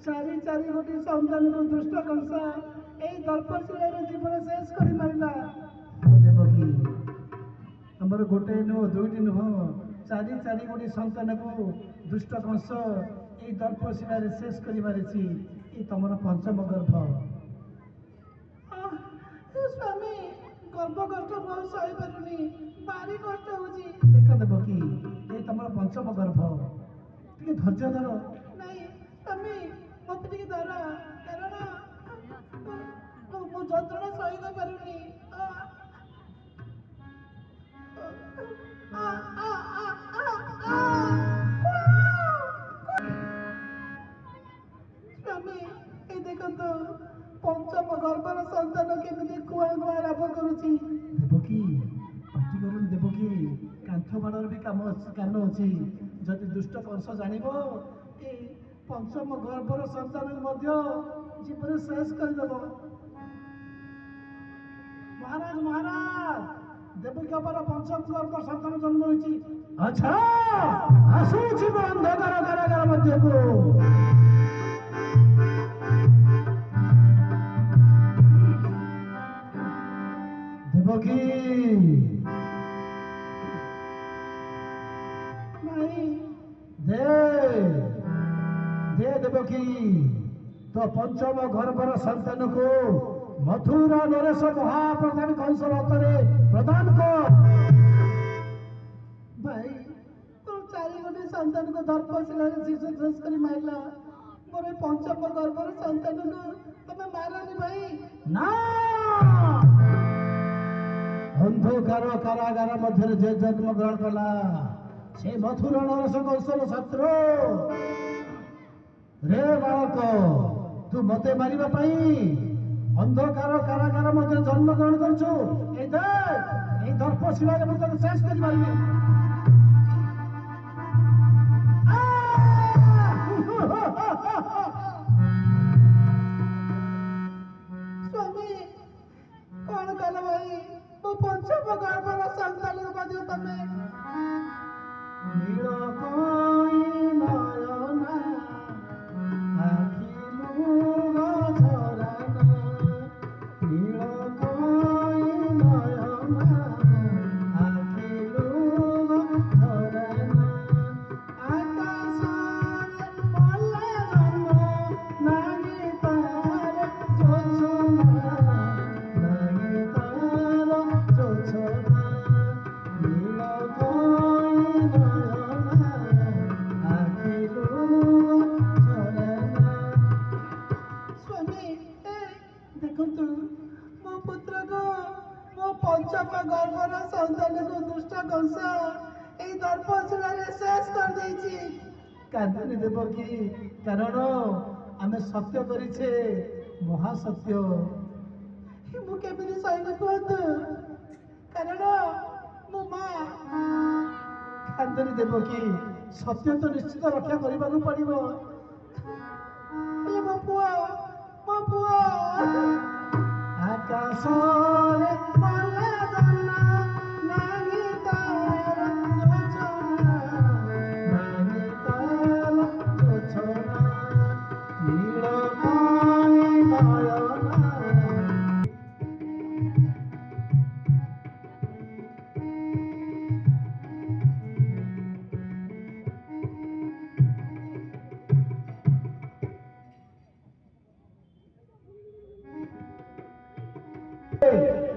ଚାରି ଚାରି ଗୋଟି ସନ୍ତାନକୁ ଦୁଷ୍ଟ କଂସ এই দর্পশিলার জীবন শেষ করে মারিলা। দেবকী আমার গোটে নুহ দুইটি নুহ চারি চারি গোটি সন্তানକୁ দুষ্ট কংস এই দর্পশিলার শেষ করে মারিছি। এই তোমার পঞ্চম গর্ভ। স্বামী গর্ভ কষ্ট বহু সহি পারুনি, ভারি কষ্ট হচ্ছে। দেখ দেবকী এই তোমার পঞ্চম গর্ভ, টিকে ধৈর্য ধর। নাই স্বামী মতে টিকে ধর, কারণ ମୁଁ ଯନ୍ତ୍ରଣା ସହି ପାରୁନି। ସ୍ୱାମୀ ଏଇ ଦେଖନ୍ତୁ ପଞ୍ଚମ ଗର୍ଭର ସନ୍ତାନ କେମିତି କୁଆ କୁଆ ଲାଭ କରୁଛି। ଦେବକୀ ପାଟି କରୁନି ଦେବକୀ, କାନ୍ଥ ବାଡ଼ର ବି କାନ ଅଛି। ଯଦି ଦୁଷ୍ଟ କଂସ ଜାଣିବ ଏଇ ପଞ୍ଚମ ଗର୍ଭର ସନ୍ତାନକୁ ମଧ୍ୟ ଜୀବନ ଶେଷ କରିଦେବ। महाराज महाराज देवकी अपर पंचम गर्भ सन्तान जन्म होइछि। अच्छा आसुछि अंधकार कारागार मध्यको। देवकी नहीं दे दे देवकी तो पंचम गर्भर सन्तान को मथुरा नरेश महाप्रधान कंसर हाथरे प्रदान कर। भाई तो चारि गोटे संतान को दर्पशिला शिशु शेष कर मारला, मोर पंचम गर्भर संतान को तमे मारनी भाई ना। अंधकार कारागार मध्य जे जन्म ग्रहण कला से मथुरा नरेश कंसर शत्रु। रे बालक तू मते मारिबा पाई अंधकार कारागार मध्य जन्म ग्रहण करछु। ए दर्पशिला शेष कर स्वामी कौन कल भाई वो पंचम गर्भर संतान तमें पंचम गर्भर संतान को दुष्ट कंस এই দর্পশিলারে শেষ করে দিয়েছি। কাঁদনি দেবকী, কারণ আমি সত্য করেছে মহাসত্য। মু কেমিতি সহিব কুহতু, কারণ মো মা। কাঁদনি দেবকী, সত্য তো নিশ্চিত রক্ষা କରିବାକୁ পড়িব। ହେଲେ ମୋ ପୁଅ ଆକାଶରେ ମଲା ଜହ୍ନ ନାହିଁ ତାର ଯୋଜନା, ନାହିଁ ତାର ଯୋଜନା, ନୀଳମଣି ନୟନା।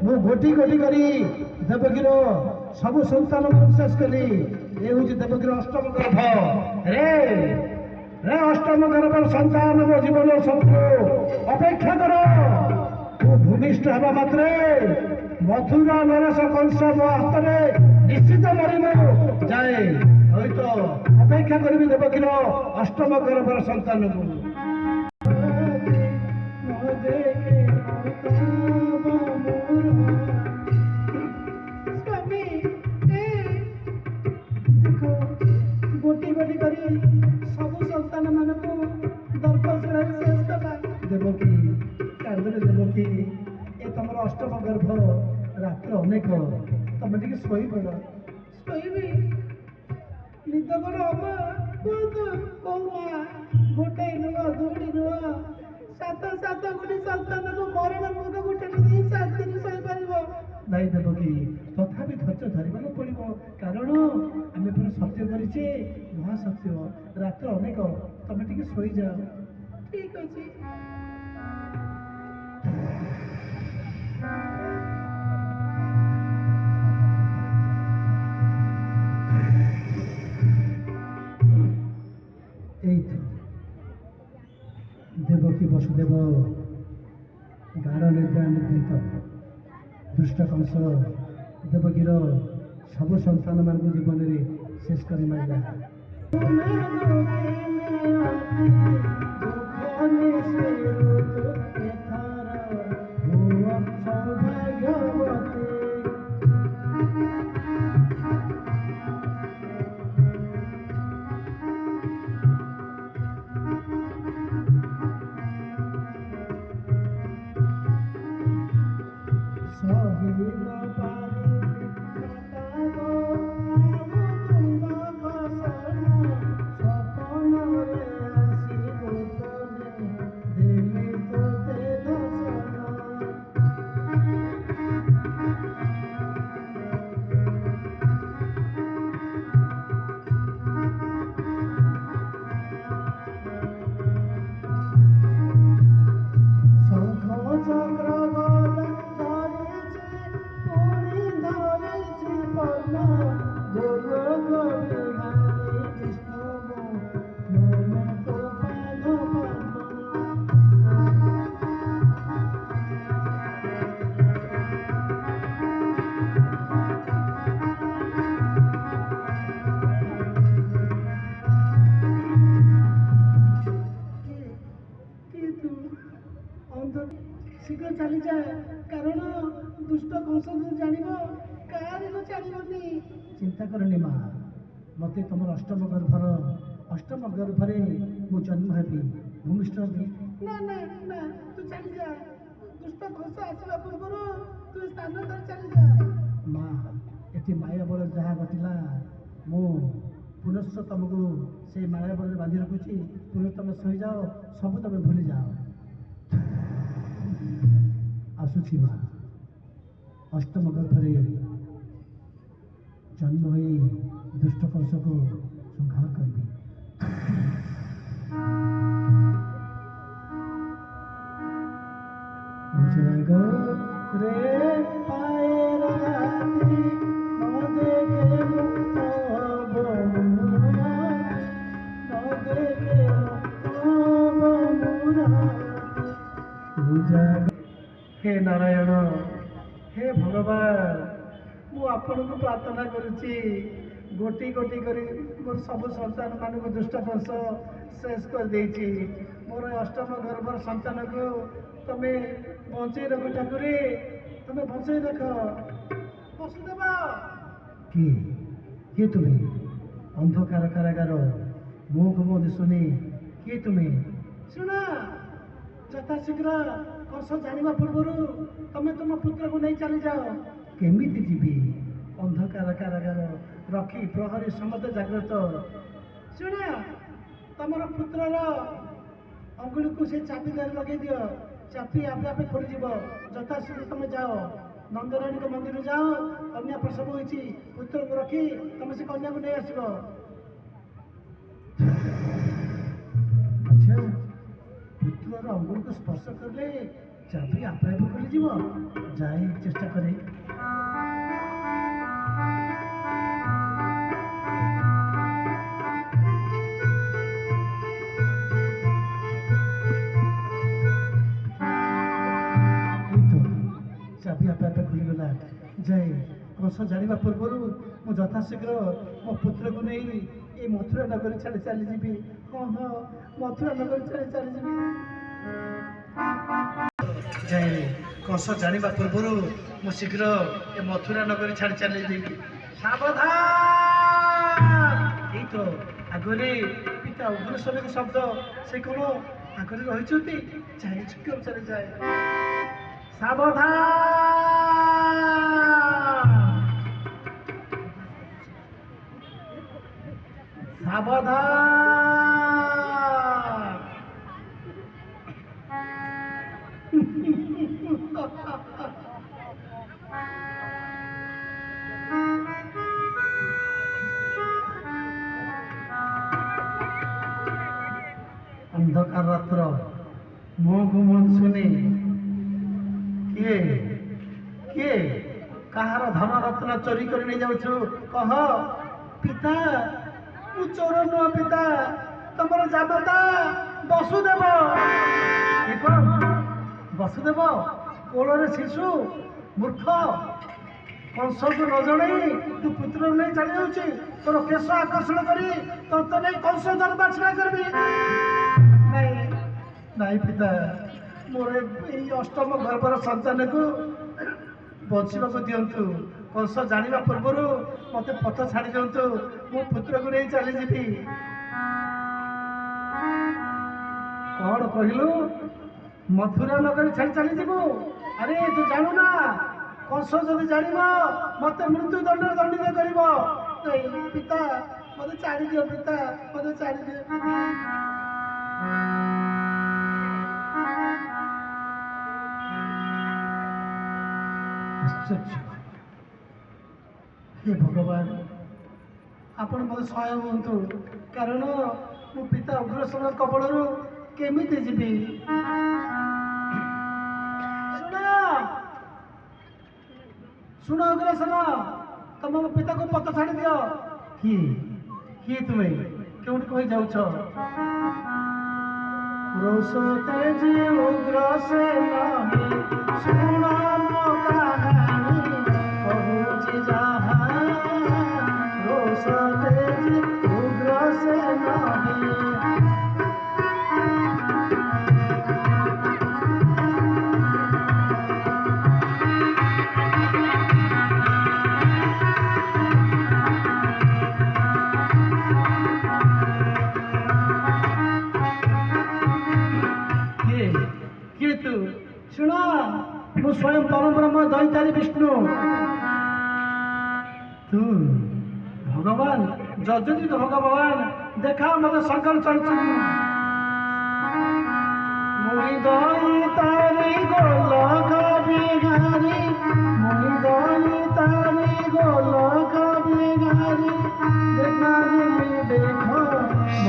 ମୁଁ ଗୋଟି ଗୋଟି କରି ଦେବକୀର ସବୁ ସନ୍ତାନ ଶେଷ କଲି। ଏ ହେଉଛି ଦେବକୀର ଅଷ୍ଟମ ଗର୍ଭ। ରେ ରେ ଅଷ୍ଟମ ଗର୍ଭର ସନ୍ତାନ ମୋ ଜୀବନର ଶତ୍ରୁ, ଅପେକ୍ଷା କର। ତୁ ଭୂମିଷ୍ଠ ହେବା ମାତ୍ରେ ମଥୁରା ନରେଶ କଂସ ମୋ ହାତରେ ନିଶ୍ଚିତ ମରିବ ଯାଏ। ହଇତ ଅପେକ୍ଷା କରିବି ଦେବକୀର ଅଷ୍ଟମ ଗର୍ଭର ସନ୍ତାନକୁ। गोटी गोटी कर सब संतान मान दर्पशिला शेष कला। देवकी कांदरे देवकी, ए तुम अष्टम गर्भ रात्र अनेक तुम टे शोई पड़। शोबी निद कौन हम कहतु कौ माँ गोटे नुह दुईटी नुह ସାତଗୁଣି ସନ୍ତାନକୁ ମରଣ ମୁଖକୁ ଠେଲି ଦେଇ ଶାନ୍ତିରେ ଶୋଇପାରିବ। ନାଇଁ ଦେବକୀ, ତଥାପି ଧୈର୍ଯ୍ୟ ଧରିବାକୁ ପଡ଼ିବ, କାରଣ ଆମେ ପୁରା ସତ୍ୟ କରିଛେ, ମହାସତ୍ୟ। ରାତ୍ର ଅନେକ, ତମେ ଟିକେ ଶୋଇଯାଅ। ଠିକ ଅଛି। এই তো ଦେବକୀ ବସୁଦେବ ଗାଢ଼ ନିଦ୍ରା ନିଦ୍ରିତ। ଦୁଷ୍ଟ କଂସ ଦେବକୀର ସବୁ ସନ୍ତାନମାନଙ୍କୁ ଜୀବନରେ ଶେଷ କରି ମାରିଲା। ଶୀଘ୍ର ଚାଲିଯାଏ, କାରଣ ଦୁଷ୍ଟ କଂସ ଜାଣିବ, କାହାରିକୁ ଛାଡ଼ିବନି। ଚିନ୍ତା କରନି ମା, ମୋତେ ତମର ଅଷ୍ଟମ ଗର୍ଭରେ ମୁଁ ଜନ୍ମ ହେବି, ଭୂମିଷ୍ଠ ହେବି। ନା ନା ନା, ତୁ ଚାଲିଯା। ଦୁଷ୍ଟ କଂସ ଆସିବା ପୂର୍ବରୁ ତୁ ସ୍ଥାନ ଧରି ଚାଲିଯା। ମା, ଏଠି ମାୟା ବଳ ଯାହା ଘଟିଲା, ମୁଁ ପୁନଶ୍ଚ ତମକୁ ସେଇ ମାୟା ବଳରେ ବାନ୍ଧି ରଖୁଛି। ପୁନଃ ତମେ ଶୋଇଯାଅ, ସବୁ ତମେ ଭୁଲିଯାଅ। ଆସୁଛି ମା, ଅଷ୍ଟମ ଗର୍ଭରେ ଜନ୍ମ ହୋଇ ଦୁଷ୍ଟ କଂସକୁ ସଂହାର କରିବି। हे नारायण, हे भगवान, ମୁଁ ଆପଣଙ୍କୁ ପ୍ରାର୍ଥନା କରୁଛି, ଗୋଟି ଗୋଟି କରି ମୋର ସବୁ ସନ୍ତାନମାନଙ୍କୁ ଦୁଷ୍ଟ କଂସ ଶେଷ କରିଦେଇଛି। ମୋର ଅଷ୍ଟମ ଗର୍ଭର ସନ୍ତାନକୁ ତମେ ବଞ୍ଚେଇ ରଖ ଠାକୁରେ, ତମେ ବଞ୍ଚେଇ ରଖ। ବସୁଦେବ, କିଏ ତୁମେ? ଅନ୍ଧକାର କାରାଗାର, ମୁହଁକୁ ମୋ ଦିଶୁନି, କିଏ ତୁମେ? ଶୁଣ, ଯଥାଶୀଘ୍ର କଂସ ଜାଣିବା ପୂର୍ବରୁ ତମେ ତୁମ ପୁତ୍ରକୁ ନେଇ ଚାଲିଯାଅ। କେମିତି ଯିବି? ଅନ୍ଧକାର କାରାଗାର, ରଖି ପ୍ରହରୀ ସମସ୍ତେ ଜାଗ୍ରତ। ଶୁଣ, ତମର ପୁତ୍ରର ଅଙ୍ଗୁଳିକୁ ସେ ଚାପି ଦେହରେ ଲଗେଇ ଦିଅ, ଚାପି ଆପେ ଆପେ ଖୋଲିଯିବ। ଯଥାଶୀଘ୍ର ତମେ ଯାଅ, ନନ୍ଦରାଣୀଙ୍କ ମନ୍ଦିର ଯାଅ, କନ୍ୟା ପ୍ରସବ ହୋଇଛି, ପୁତ୍ରକୁ ରଖି ତମେ ସେ କନ୍ୟାକୁ ନେଇ ଆସିବ। ଆଚ୍ଛା, ପୁତ୍ରର ଅଙ୍ଗୁଳିକୁ ସ୍ପର୍ଶ କଲେ ଚାପି ଆପେ ଆପେ ଖୋଲିଯିବ? ଯାଇ ଚେଷ୍ଟା କରେ। ଚାବି ଆପେ ଆପେ ଖୋଲିଗଲା। ଯାଇ କଂସ ଜାଣିବା ପୂର୍ବରୁ ମୁଁ ଯଥାଶୀଘ୍ର ମୋ ପୁତ୍ରକୁ ନେଇ ଏ ମଥୁରା ନଗରୀ ଛାଡ଼ି ଚାଲିଯିବି। ହଁ, ମଥୁରା ନଗରୀ ଛାଡ଼ି ଚାଲିଯିବି। ଯାଇ କଂସ ଜାଣିବା ପୂର୍ବରୁ ମୁଁ ଶୀଘ୍ର ଏ ମଥୁରା ନଗରୀ ଛାଡ଼ି ଚାଲିଯିବି। ସାବଧାନ! ଏଇ ତ ଆଗରେ ପିତା ଉଗ୍ରସେନଙ୍କ ଶବ୍ଦ, ସେ କ'ଣ ଆଗରେ ରହିଛନ୍ତି? ଯାଇ ଶୀଘ୍ର ଚାଲିଯାଏ। ସାବଧାନ! ସାବଧାନ! ଅନ୍ଧକାର ରାତ୍ର ମୁହଁକୁ ମୁହଁ ଶୁଣି କିଏ କିଏ କାହାର ଧନ ରତ୍ନ ଚୋରି କରି ନେଇଯାଉଛୁ କହ। ପିତା ମୁଁ ଚୋର ନୁହଁ ପିତା, ତମର ଜାମାତା ବସୁଦେବ। ଏ କଣ ବସୁଦେବ କୋଳରେ ଶିଶୁ ମୂର୍ଖ କଂସକୁ ନ ଜଣେଇ ତୁ ପୁତ୍ରକୁ ନେଇ ଚାଲି ଯାଉଛି। ତୋର କେଶ ଆକର୍ଷଣ କରି ତତେ ନେଇ କଂସ ଦରବାର ଛିଡ଼ା କରିବି। ନାଇଁ ନାଇଁ ପିତା, ମୋର ଏଇ ଅଷ୍ଟମ ଗର୍ଭର ସନ୍ତାନକୁ ବଞ୍ଚିବାକୁ ଦିଅନ୍ତୁ। କଂସ ଜାଣିବା ପୂର୍ବରୁ ମତେ ପଥ ଛାଡ଼ି ଦିଅନ୍ତୁ। ମୁଁ ପୁତ୍ରକୁ ନେଇ ଚାଲିଯିବି। କଣ କହିଲୁ? ମଥୁରା ନଗରୀ ଛାଡ଼ି ଚାଲିଯିବୁ? ଆରେ ତୁ ଜାଣୁନା, କଂସ ଯଦି ଜାଣିବ ମତେ ମୃତ୍ୟୁ ଦଣ୍ଡରେ ଦଣ୍ଡିତ କରିବ। ନାଇଁ ପିତା ମତେ ଛାଡ଼ିଦିଅ ପିତା, ମତେ ଛାଡ଼ିଦିଅ। ଆଶ୍ଚର୍ଯ୍ୟ। ହେ ଭଗବାନ, ଆପଣ ମୋତେ ସହାୟ ହୁଅନ୍ତୁ, କାରଣ ମୁଁ ପିତା ଅଗ୍ରସର କବଳରୁ କେମିତି ଯିବି? ଶୁଣ ଶୁଣ ଅଗ୍ରସର, ତମ ପିତାକୁ ପଥ ଛାଡ଼ି ଦିଅ। କିଏ କିଏ ତୁମେ? କେଉଁଠି କହି ଯାଉଛ? ରୋଷ ତେଜ ଉଗ୍ର ସେ ନାହିଁ, ଶୁଣ ମୋ କାହାଣୀ କହୁଛି ଯାହା। ରୋଷ ତେଜ ଉଗ୍ର ସେ ନାହିଁ। କିଏ ତୁ? ଶୁଣ ମୁଁ ସ୍ୱୟଂ ପରବ୍ରହ୍ମ ଦୈତାରୀ ବିଷ୍ଣୁ। ତୁ ଭଗବାନ, ଯଜୁତି ଭଗବାନ, ଦେଖା ମତେ ଶଙ୍କର ଚଳୁଛି। ମୁଇଁ ଦୟା